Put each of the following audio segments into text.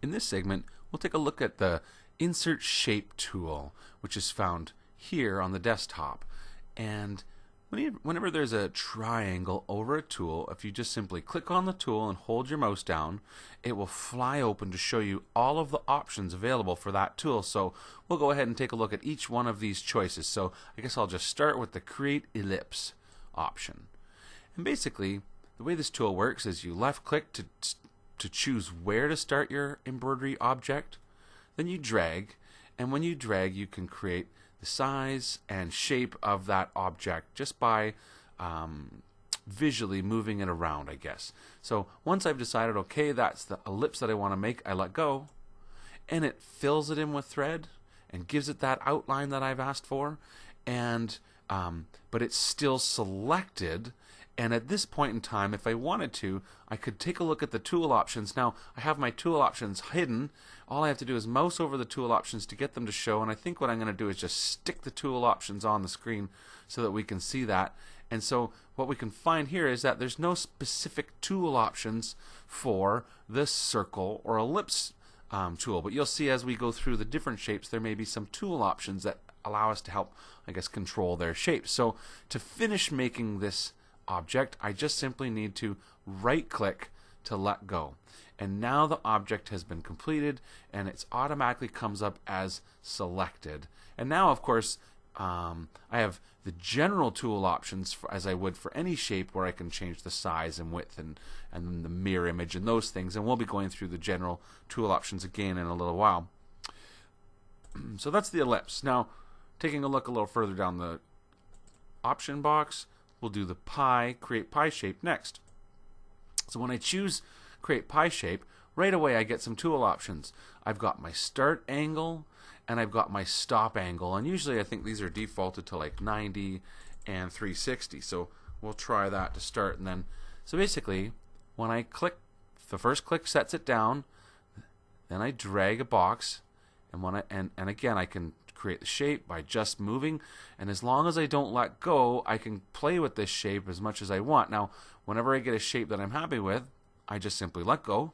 In this segment, we'll take a look at the Insert Shape tool, which is found here on the desktop. And whenever there's a triangle over a tool, if you just simply click on the tool and hold your mouse down, it will fly open to show you all of the options available for that tool. So we'll go ahead and take a look at each one of these choices. So I guess I'll just start with the Create Ellipse option. And basically, the way this tool works is you left click to choose where to start your embroidery object, then you drag, and when you drag you can create the size and shape of that object just by visually moving it around, I guess. So once I've decided, okay, that's the ellipse that I want to make, I let go, and it fills it in with thread and gives it that outline that I've asked for, and but it's still selected. And at this point in time, if I wanted to, I could take a look at the tool options. Now, I have my tool options hidden. All I have to do is mouse over the tool options to get them to show, and I think what I'm going to do is just stick the tool options on the screen so that we can see that. And so what we can find here is that there's no specific tool options for this circle or ellipse tool, but you'll see as we go through the different shapes, there may be some tool options that allow us to help, I guess, control their shapes. So to finish making this object, I just simply need to right click to let go, and now the object has been completed and it automatically comes up as selected. And now of course I have the general tool options as I would for any shape, where I can change the size and width and the mirror image and those things, and we'll be going through the general tool options again in a little while. So that's the ellipse. Now taking a look a little further down the option box, we'll do the pie, create pie shape next. So when I choose create pie shape, right away I get some tool options. I've got my start angle and I've got my stop angle, and usually I think these are defaulted to like 90 and 360. So we'll try that to start, and then so basically when I click, the first click sets it down, then I drag a box, and when and again I can create the shape by just moving, and as long as I don't let go, I can play with this shape as much as I want. Now whenever I get a shape that I'm happy with, I just simply let go.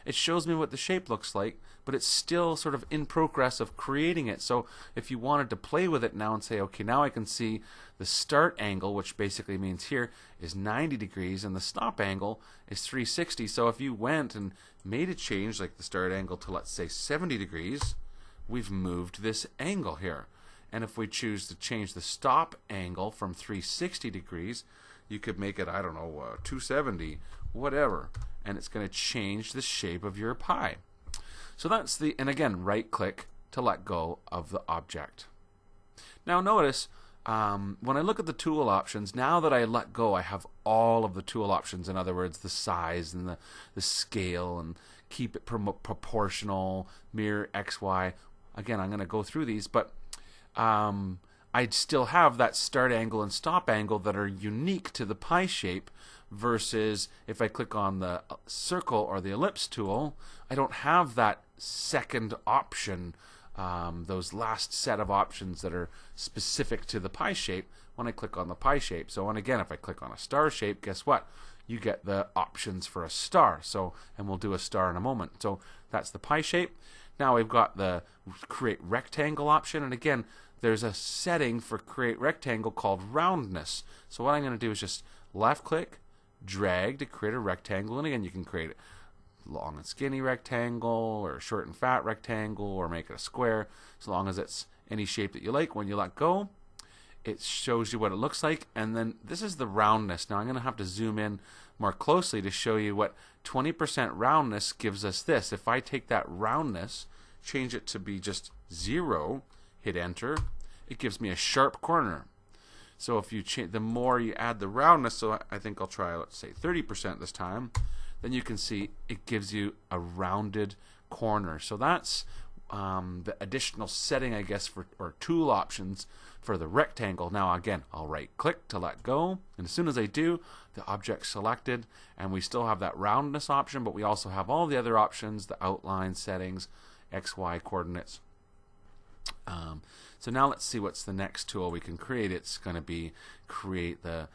It shows me what the shape looks like, but it's still sort of in progress of creating it. So if you wanted to play with it now and say, okay, now I can see the start angle, which basically means here is 90 degrees, and the stop angle is 360. So if you went and made a change like the start angle to, let's say, 70 degrees, we've moved this angle here. And if we choose to change the stop angle from 360 degrees, you could make it, I don't know, 270, whatever, and it's going to change the shape of your pie. So that's the, and again, right click to let go of the object. Now notice when I look at the tool options, now that I let go, I have all of the tool options. In other words, the size and the scale, and keep it proportional, mirror X, Y. Again, I'm going to go through these, but I'd still have that start angle and stop angle that are unique to the pie shape, versus if I click on the circle or the ellipse tool, I don't have that second option, those last set of options that are specific to the pie shape when I click on the pie shape. So, and again, if I click on a star shape, guess what? You get the options for a star. So, and we'll do a star in a moment. So that's the pie shape. Now we've got the create rectangle option, and again, there's a setting for create rectangle called roundness. So what I'm going to do is just left click, drag to create a rectangle, and again you can create it long and skinny rectangle, or short and fat rectangle, or make it a square, as long as it's any shape that you like. When you let go, it shows you what it looks like, and then this is the roundness. Now I'm going to have to zoom in more closely to show you what 20% roundness gives us. This, if I take that roundness, change it to be just 0, hit enter, it gives me a sharp corner. So if you the more you add the roundness, so I think I'll try, let's say 30% this time, then you can see it gives you a rounded corner. So that's the additional setting, I guess, for, or tool options for the rectangle. Now again, I'll right click to let go, and as soon as I do, the object's selected, and we still have that roundness option, but we also have all the other options, the outline settings, X, Y coordinates. So now let's see what's the next tool we can create. It's going to be create the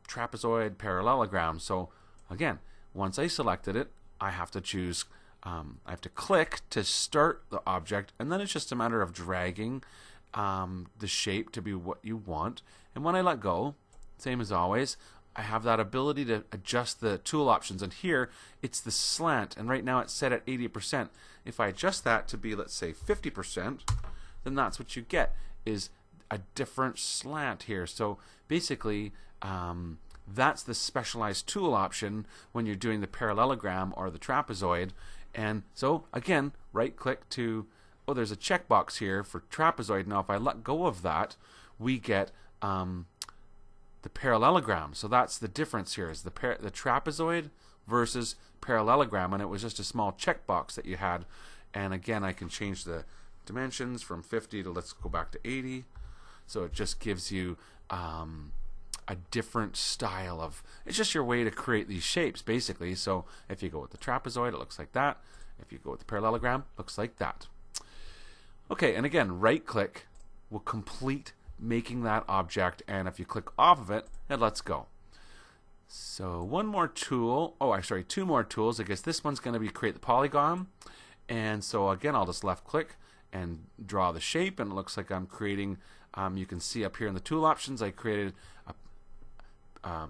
trapezoid parallelogram. So again, once I selected it, I have to choose I have to click to start the object, and then it's just a matter of dragging the shape to be what you want. And when I let go, same as always, I have that ability to adjust the tool options. And here, it's the slant, and right now it's set at 80%. If I adjust that to be, let's say, 50%, then that's what you get, is a different slant here. So basically, that's the specialized tool option when you're doing the parallelogram or the trapezoid. And so, again, right-click to, oh, there's a checkbox here for trapezoid. Now, if I let go of that, we get the parallelogram. So that's the difference here, is the trapezoid versus parallelogram, and it was just a small checkbox that you had. And again, I can change the dimensions from 50 to, let's go back to 80. So it just gives you a different style of, it's just your way to create these shapes, basically. So if you go with the trapezoid, it looks like that. If you go with the parallelogram, it looks like that. Okay, and again, right-click will complete making that object, and if you click off of it, it lets go. So one more tool, two more tools. I guess this one's going to be create the polygon. And so again, I'll just left-click and draw the shape, and it looks like I'm creating, you can see up here in the tool options, I created a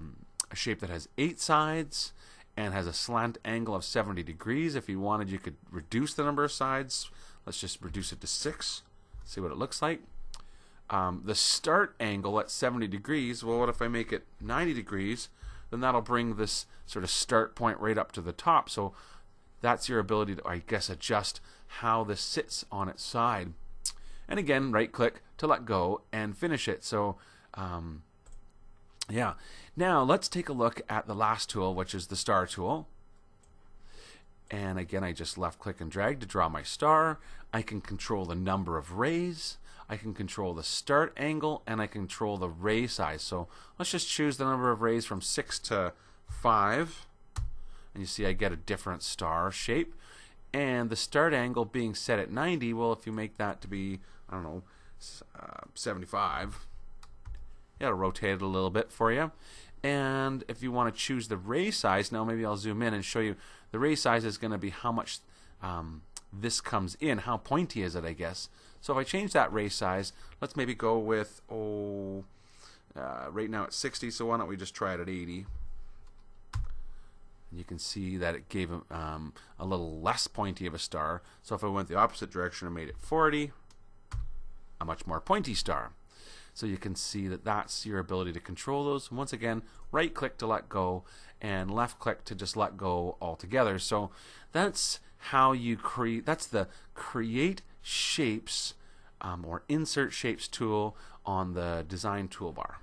shape that has 8 sides and has a slant angle of 70 degrees. If you wanted, you could reduce the number of sides. Let's just reduce it to 6, see what it looks like. The start angle at 70 degrees, well, what if I make it 90 degrees? Then that'll bring this sort of start point right up to the top. So that's your ability to, I guess, adjust how this sits on its side. And again, right-click to let go and finish it. So, yeah. Now, let's take a look at the last tool, which is the star tool. And again, I just left-click and drag to draw my star. I can control the number of rays. I can control the start angle, and I control the ray size. So let's just choose the number of rays from 6 to 5. And you see I get a different star shape. And the start angle being set at 90, well, if you make that to be, I don't know, 75, it'll rotate it a little bit for you. And if you want to choose the ray size, now maybe I'll zoom in and show you. The ray size is going to be how much this comes in, how pointy is it, I guess. So if I change that ray size, let's maybe go with, right now it's 60, so why don't we just try it at 80. And you can see that it gave a little less pointy of a star. So if I went the opposite direction and made it 40, a much more pointy star. So you can see that that's your ability to control those. And once again, right-click to let go, and left-click to just let go altogether. So that's how you create, that's the Create Shapes or Insert Shapes tool on the Design toolbar.